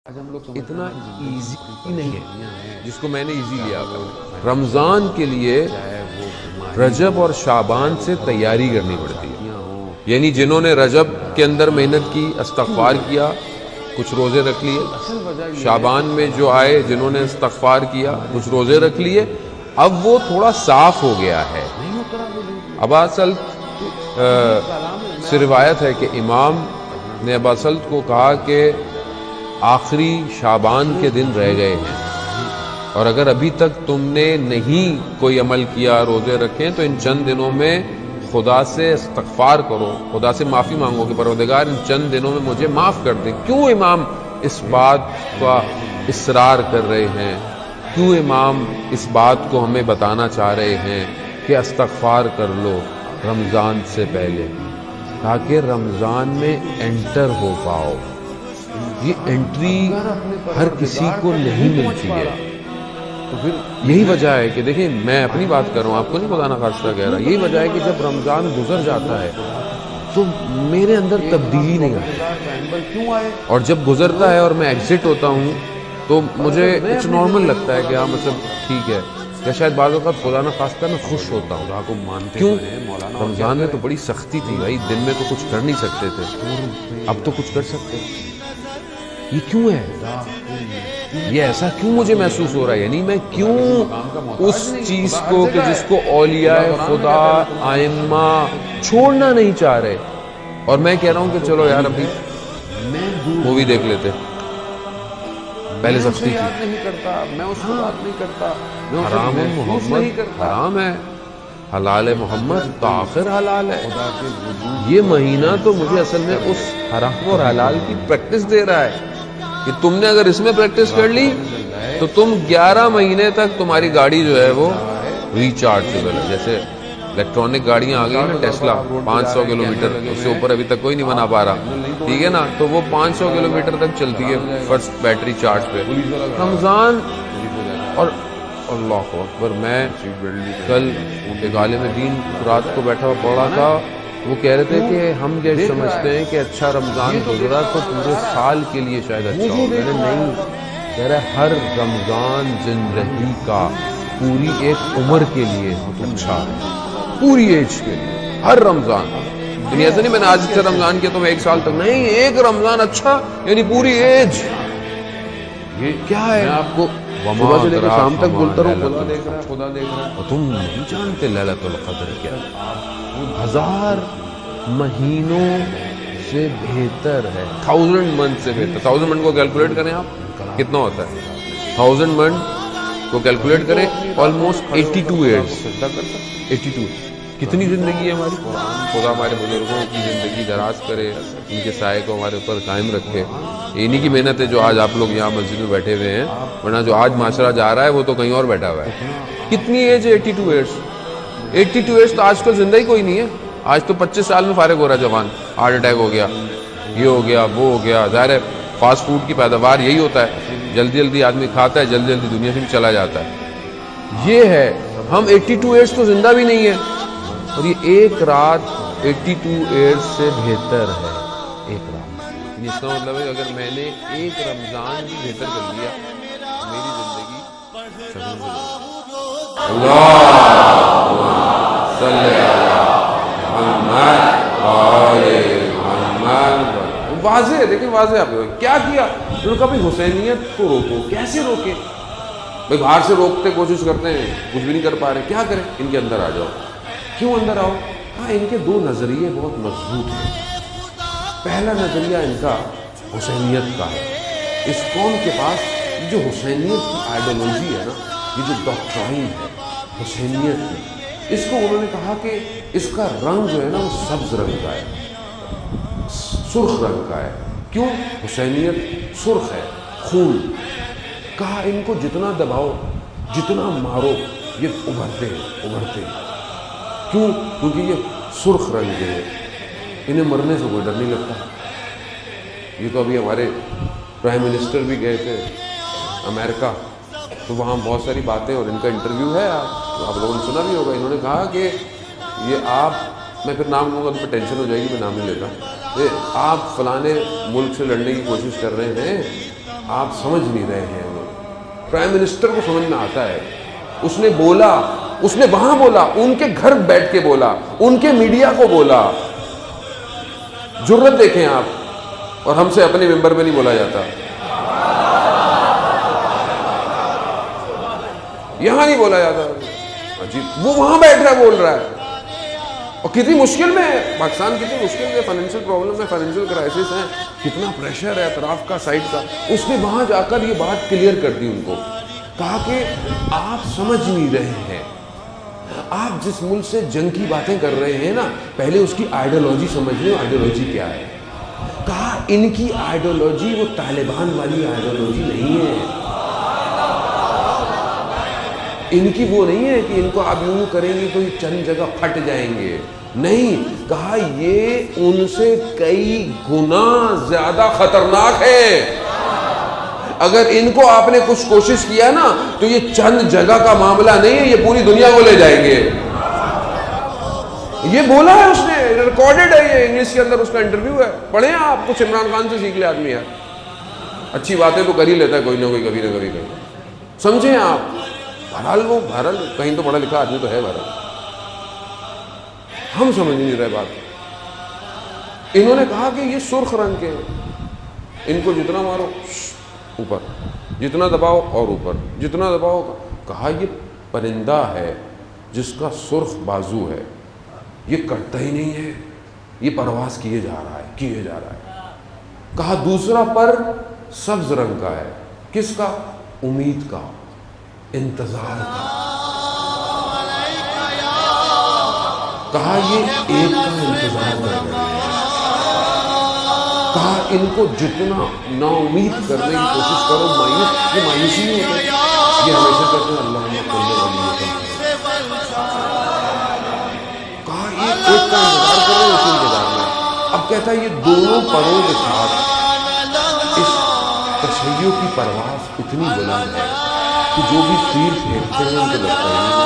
اتنا ایزی نہیں ہے جس کو میں نے ایزی لیا تھا۔ رمضان کے لیے رجب اور شعبان سے تیاری کرنی پڑتی ہے، یعنی جنہوں نے رجب کے اندر محنت کی، استغفار کیا، کچھ روزے رکھ لیے، شعبان میں جو آئے جنہوں نے استغفار کیا، کچھ روزے رکھ لیے، اب وہ تھوڑا صاف ہو گیا ہے۔ اب اصل سے روایت ہے کہ امام نے ابا سلط کو کہا کہ آخری شعبان کے دن رہ گئے ہیں، اور اگر ابھی تک تم نے نہیں کوئی عمل کیا، روزے رکھیں، تو ان چند دنوں میں خدا سے استغفار کرو، خدا سے معافی مانگو کہ پروردگار ان چند دنوں میں مجھے معاف کر دے۔ کیوں امام اس بات کا اصرار کر رہے ہیں؟ کیوں امام اس بات کو ہمیں بتانا چاہ رہے ہیں کہ استغفار کر لو رمضان سے پہلے، تاکہ رمضان میں انٹر ہو پاؤ؟ یہ انٹری ہر کسی کو نہیں ملتی ہے۔ تو پھر یہی وجہ ہے کہ دیکھیں، میں اپنی بات کر رہا ہوں، آپ کو نہیں خدا نخواستہ کہہ رہا، یہی وجہ ہے کہ جب رمضان گزر جاتا ہے تو میرے اندر تبدیلی نہیں آتی، اور جب گزرتا ہے اور میں ایگزٹ ہوتا ہوں تو مجھے کچھ نارمل لگتا ہے کہ ہاں مطلب ٹھیک ہے، یا شاید بعض اوقات خدا نخواستہ میں خوش ہوتا ہوں۔ کیوں؟ رمضان میں تو بڑی سختی تھی بھائی، دن میں تو کچھ کر نہیں سکتے تھے، اب تو کچھ کر سکتے۔ یہ کیوں ہے؟ یہ ایسا کیوں مجھے محسوس ہو رہا ہے؟ یعنی میں کیوں اس چیز کو کہ جس کو اولیاء خدا ائمہ چھوڑنا نہیں چاہ رہے، اور میں کہہ رہا ہوں کہ چلو یار ابھی مووی دیکھ لیتے، پہلے سختی تھی، حرام محمد حرام ہے، حلال محمد تو آخر حلال ہے۔ یہ مہینہ تو مجھے اصل میں اس حرام اور حلال کی پریکٹس دے رہا ہے کہ تم نے اگر اس میں پریکٹس کر لی تو تم 11 مہینے تک تمہاری گاڑی جو ہے وہ ریچارجیبل ہے۔ جیسے الیکٹرانک گاڑیاں آ گئی نا، ٹیسلا 500 کلومیٹر، اس سے اوپر ابھی تک کوئی نہیں بنا پا رہا، ٹھیک ہے نا، تو وہ 500 کلومیٹر تک چلتی ہے فرسٹ بیٹری چارج پہ۔ رمضان اور اللہ اکبر، میں کل ایک عالم دین رات کو بیٹھا ہوا پڑھ رہا تھا، وہ کہہ رہے تھے کہ ہم یہ سمجھتے ہیں کہ اچھا رمضان گزرا تو پورے سال کے لیے شاید اچھا ہو، میں نے نہیں، کہہ رہا ہے ہر رمضان زندگی کا پوری ایک عمر کے لیے اچھا ہے، پوری ایج کے لیے، ہر رمضان۔ یعنی ایسا نہیں میں نے آج سے رمضان کیا تو میں 1 سال تک، نہیں، ایک رمضان اچھا یعنی پوری ایج۔ یہ کیا ہے؟ میں آپ کو صبح سے لے کے شام تک بولتا رہوں خدا دیکھ رہا ہے، خدا دیکھ رہا ہے، اور تم نہیں جانتے لیلۃ القدر کیا؟ 1000 مہینوں سے بہتر ہے، 1000 منتھ سے بہتر۔ 1000 منتھ کو کیلکولیٹ کریں آپ، کتنا ہوتا ہے؟ 1000 منتھ کو کیلکولیٹ کریں، آلموسٹ 82 ایئرس۔ 82 کتنی زندگی ہے ہماری؟ خدا ہمارے بزرگوں کی زندگی دراز کرے، ان کے سائے کو ہمارے اوپر قائم رکھے۔ انہی کی محنت ہے جو آج آپ لوگ یہاں مسجد میں بیٹھے ہوئے ہیں، ورنہ جو آج معاشرہ جا رہا ہے وہ تو کہیں اور بیٹھا ہوا ہے۔ کتنی ایج ہے؟ 82 ایئرس۔ 82 ایئرس تو آج کل زندہ ہی کوئی نہیں ہے۔ آج تو 25 سال میں فارغ ہو رہا ہے جوان، ہارٹ اٹیک ہو گیا، یہ ہو گیا، وہ ہو گیا۔ ظاہر ہے فاسٹ فوڈ کی پیداوار یہی ہوتا ہے، جلدی جلدی آدمی کھاتا ہے، جلدی جلدی دنیا سے بھی چلا جاتا ہے۔ یہ ہے، ہم 82 ایئرس تو زندہ بھی نہیں ہے، اور یہ ایک رات 82 ایئرس سے بہتر ہے، ایک رات۔ اس کا مطلب ہے اگر میں نے ایک رمضان بھی بہتر کر لیا، میری زندگی شگن ہو جائے۔ اللہم صلی محمد۔ واضح ہے، دیکھیں واضح آپ نے کیا کیا، انہوں نے کہا بھائی حسینیت کو روکو۔ کیسے روکے بھائی؟ باہر سے روکتے کوشش کرتے ہیں، کچھ بھی نہیں کر پا رہے، کیا کریں؟ ان کے اندر آ جاؤ۔ کیوں اندر آؤ؟ ہاں، ان کے 2 نظریے بہت مضبوط ہیں۔ پہلا نظریہ ان کا حسینیت کا ہے۔ اس قوم کے پاس جو حسینیت کی آئیڈیالوجی ہے نا، یہ جو ڈاکٹرائن ہے حسینیت کی، اس کو انہوں نے کہا کہ اس کا رنگ جو ہے نا وہ سبز رنگ کا ہے، سرخ رنگ کا ہے۔ کیوں؟ حسینیت سرخ ہے، خون۔ کہا ان کو جتنا دباؤ، جتنا مارو، یہ ابھرتے ہیں، ابھرتے ہیں۔ کیوں؟ کیونکہ یہ سرخ رنگ کے ہے، انہیں مرنے سے کوئی ڈر نہیں لگتا۔ یہ تو ابھی ہمارے پرائم منسٹر بھی گئے تھے امریکہ، تو وہاں بہت ساری باتیں، اور ان کا انٹرویو ہے، آپ لوگوں نے سنا بھی ہوگا۔ انہوں نے کہا کہ یہ آپ، میں پھر نام لوں گا تو پھر ٹینشن ہو جائے گی، میں نام نہیں لیتا، آپ فلانے ملک سے لڑنے کی کوشش کر رہے ہیں، آپ سمجھ نہیں رہے ہیں. پرائم منسٹر کو سمجھ میں آتا ہے. اس نے بولا, اس نے وہاں بولا, ان کے گھر بیٹھ کے بولا, ان کے میڈیا کو بولا. جرت دیکھیں آپ. اور ہم سے اپنے ممبر پہ نہیں بولا جاتا, یہاں نہیں بولا جاتا. عجیب, وہ وہاں بیٹھ رہا بول رہا ہے. اور کتنی مشکل میں ہے پاکستان, کتنی مشکل میں, فائنینشیل پرابلم ہے, فائنینشیل کرائسس ہے, کتنا پریشر ہے اطراف کا, سائڈ کا. اس نے وہاں جا کر یہ بات کلیئر کر دی ان کو. کہا کہ آپ سمجھ نہیں رہے ہیں, آپ جس ملک سے جنگ کی باتیں کر رہے ہیں نا, پہلے اس کی آئیڈیالوجی سمجھ لیں. آئیڈیالوجی کیا ہے؟ کہا ان کی آئیڈیالوجی وہ طالبان والی آئیڈیالوجی نہیں ہے. ان کی وہ نہیں ہے کہ ان کو آپ یوں کریں گے تو یہ چند جگہ پھٹ جائیں گے. نہیں, کہا یہ ان سے کئی گنا زیادہ خطرناک ہے. اگر ان کو آپ نے کچھ کوشش کیا نا تو یہ چند جگہ کا معاملہ نہیں ہے, یہ پوری دنیا کو لے جائیں گے. یہ بولا ہے اس نے, ریکارڈڈ ہے, یہ انگلش کے اندر اس کا انٹرویو ہے. پڑھیں آپ, کچھ عمران خان سے سیکھ لے آدمی. یار اچھی باتیں تو کر ہی لیتا ہے کوئی نہ کوئی, کبھی نہ کبھی کہیں. سمجھیں آپ. بہرحال وہ بہرحال کہیں تو پڑھا لکھا آدمی تو ہے. بہرحال ہم سمجھ نہیں رہے بات. انہوں نے کہا کہ یہ سرخ رنگ کے ہیں, ان کو جتنا مارو اوپر, جتنا دباؤ اور اوپر, جتنا دباؤ. کہا یہ پرندہ ہے جس کا سرخ بازو ہے, یہ کٹتا ہی نہیں ہے, یہ پرواز کیے جا رہا ہے, کیے جا رہا ہے. کہا دوسرا پر سبز رنگ کا ہے, کس کا؟ امید کا, انتظار کا. کہا یہ ایک کا انتظار کر رہے ہیں. کہا ان کو جتنا نا امید کرنے کی کوشش کرو, مایوس, یہ مایوسی نہیں ہوتے, یہ ہمیشہ کہتے ہیں اللہ کہا یہ ایک کا انتظار کر رہے ہیں, اسی انتظار میں. اب کہتا ہے یہ دونوں پروں کے ساتھ اس تشیع کی پرواز اتنی بلند ہے کہ جو بھی تیر پھینکتے ہیں ان کو لگتا ہے